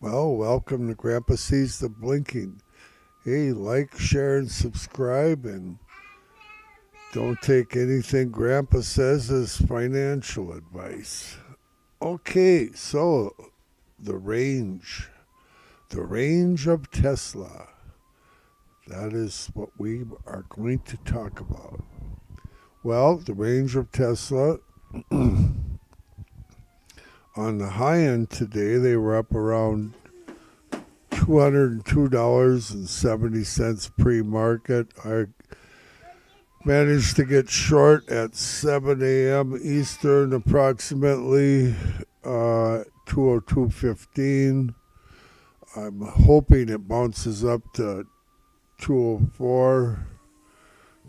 Well, welcome to Grandpa Sees the Blinking. Hey, like, share, and subscribe, and don't take anything Grandpa says as financial advice. Okay, so the range. The range of Tesla. That is what we are going to talk about. Well, the range of Tesla, on the high end today, they were up around $202.70 pre-market. I managed to get short at 7 a.m. Eastern, approximately 202.15. I'm hoping it bounces up to 204,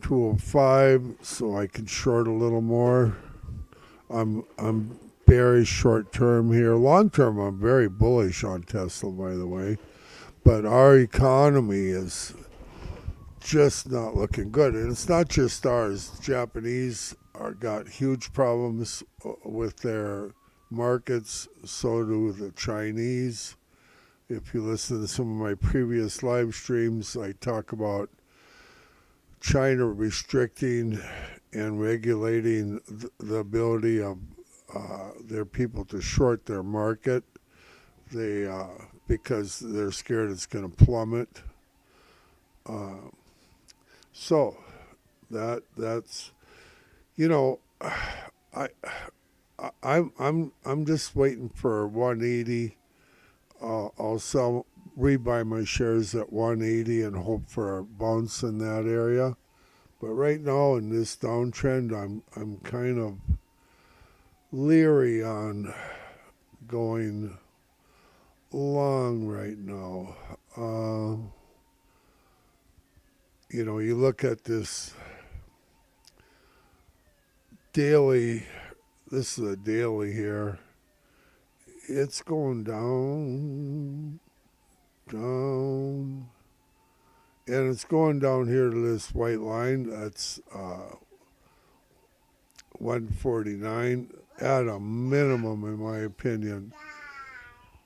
205, so I can short a little more. I'm very short term here. Long term, I'm very bullish on Tesla, by the way. But our economy is just not looking good, and it's not just ours. The Japanese are got huge problems with their markets. So do the Chinese. If you listen to some of my previous live streams, I talk about China restricting and regulating the ability of their people to short their market. They because they're scared it's going to plummet. Uh, so that's you know, I I'm just waiting for 180. I'll sell rebuy my shares at 180 and hope for a bounce in that area. But right now in this downtrend, I'm kind of leery on going long right now. You look at this daily. This is a daily here. It's going down, down, and it's going down here to this white line. That's 149 at a minimum, in my opinion.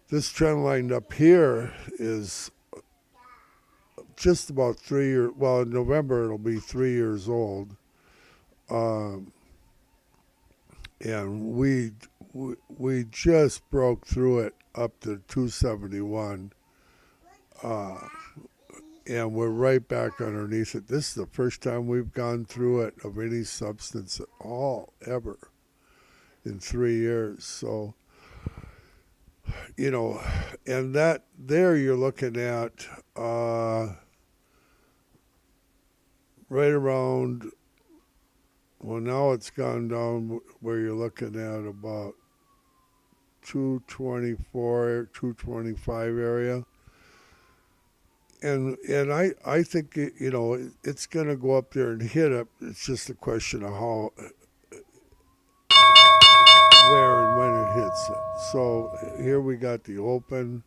This trend line up here is just about 3 years. Well, in November it'll be 3 years old, um, and we just broke through it up to 271, and we're right back underneath it. This is the first time we've gone through it of any substance at all ever in 3 years. So and that there you're looking at right around. Well, now it's gone down where you're looking at about 224, 225 area. And I think it's going to go up there and hit it. It's just a question of how, where, and when it hits it. So here we got the open.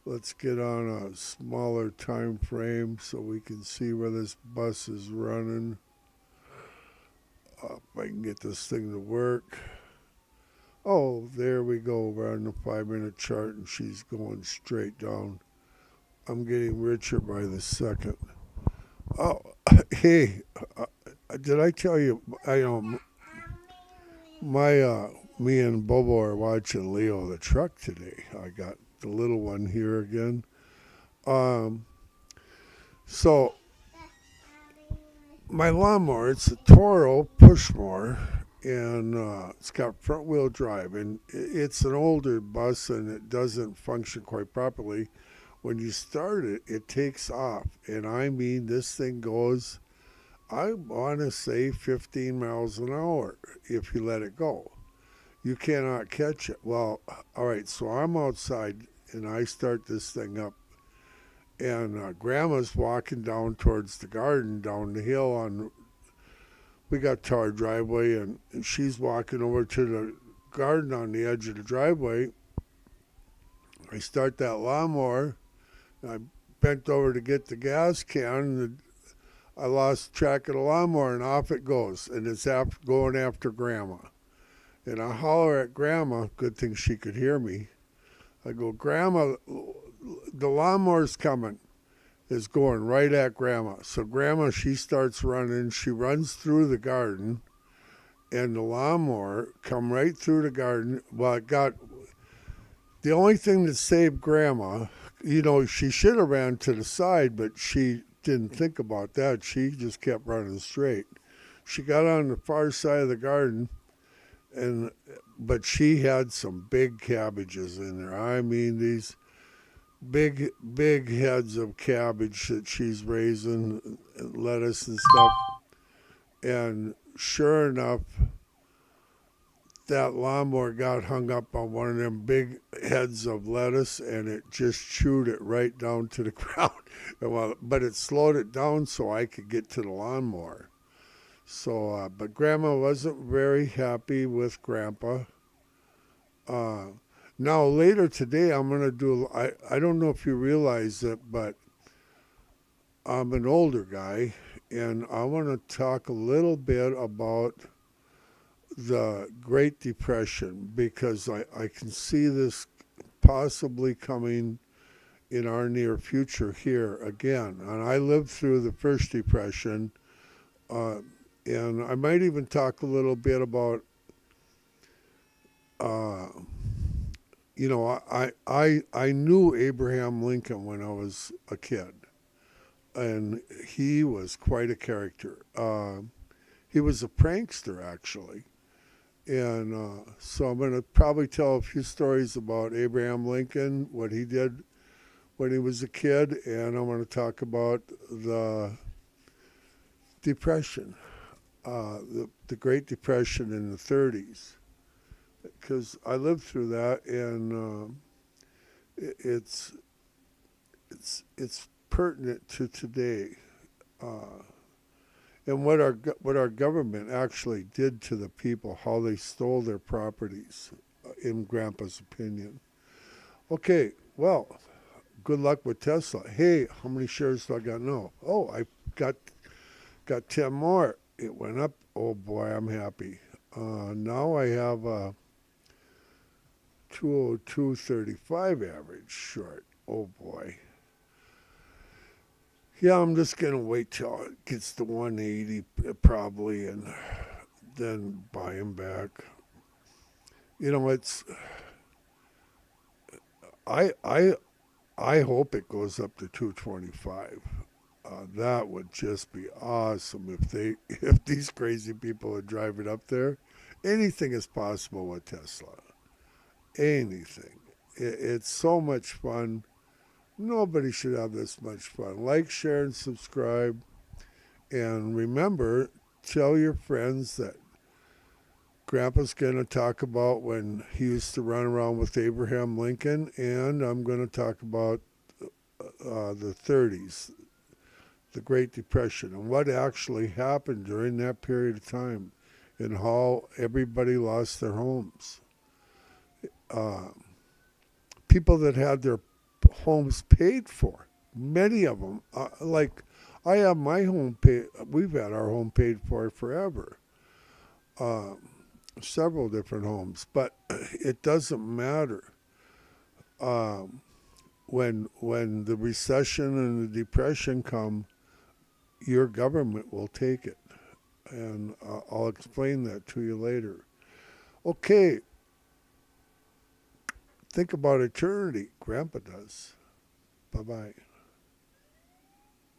Let's get on a smaller time frame so we can see where this bus is running. If I can get this thing to work. Oh, there we go. We're on the 5 minute chart and she's going straight down. I'm getting richer by the second. Oh, hey, did I tell you? Me and Bobo are watching Leo the truck today. I got the little one here again. Um, so my lawnmower, it's a Toro Pushmower, and it's got front wheel drive, and it's an older bus and it doesn't function quite properly. When you start it, it takes off, and I mean this thing goes, I want to say 15 miles an hour if you let it go. You cannot catch it. Well, all right, so I'm outside and I start this thing up, and Grandma's walking down towards the garden down the hill on. We got tar driveway, and she's walking over to the garden on the edge of the driveway. I start that lawnmower. I bent over to get the gas can, and I lost track of the lawnmower, and off it goes, and it's going after Grandma. And I holler at Grandma. Good thing she could hear me. I go, Grandma, the lawnmower's coming. Is going right at Grandma. So Grandma, she starts running. She runs through the garden, and the lawnmower come right through the garden. Well, it got the only thing that saved Grandma. She should have ran to the side, but she didn't think about that. She just kept running straight. She got on the far side of the garden, but she had some big cabbages in there. I mean, these big heads of cabbage that she's raising, lettuce and stuff. And sure enough, that lawnmower got hung up on one of them big heads of lettuce, and it just chewed it right down to the ground. But it slowed it down so I could get to the lawnmower. So, but Grandma wasn't very happy with Grandpa. Now later today, I'm gonna do. I don't know if you realize it, but I'm an older guy, and I want to talk a little bit about the Great Depression because I can see this possibly coming in our near future here again. And I lived through the first Depression, and I might even talk a little bit about. I knew Abraham Lincoln when I was a kid, and he was quite a character. He was a prankster, actually. And so I'm going to probably tell a few stories about Abraham Lincoln, what he did when he was a kid, and I'm going to talk about the Depression, the Great Depression in the 30s, because I lived through that, and it's pertinent to today. And what our government actually did to the people, how they stole their properties, in Grandpa's opinion. Okay, well, good luck with Tesla. Hey, how many shares do I got now? Oh, I got 10 more. It went up. Oh boy, I'm happy. Now I have a 202.35 average short. Oh boy. Yeah, I'm just going to wait till it gets to 180 probably, and then buy them back. It's I hope it goes up to 225. That would just be awesome if these crazy people are driving up there. Anything is possible with Tesla. Anything. It's so much fun. Nobody should have this much fun. Like, share, and subscribe. And remember, tell your friends that Grandpa's going to talk about when he used to run around with Abraham Lincoln, and I'm going to talk about the 30s, the Great Depression, and what actually happened during that period of time, and how everybody lost their homes. People that had their homes paid for, many of them, like I have my home paid. We've had our home paid for forever. Several different homes, but it doesn't matter. When the recession and the depression come, your government will take it, and I'll explain that to you later. Okay, think about eternity. Grandpa does. Bye-bye.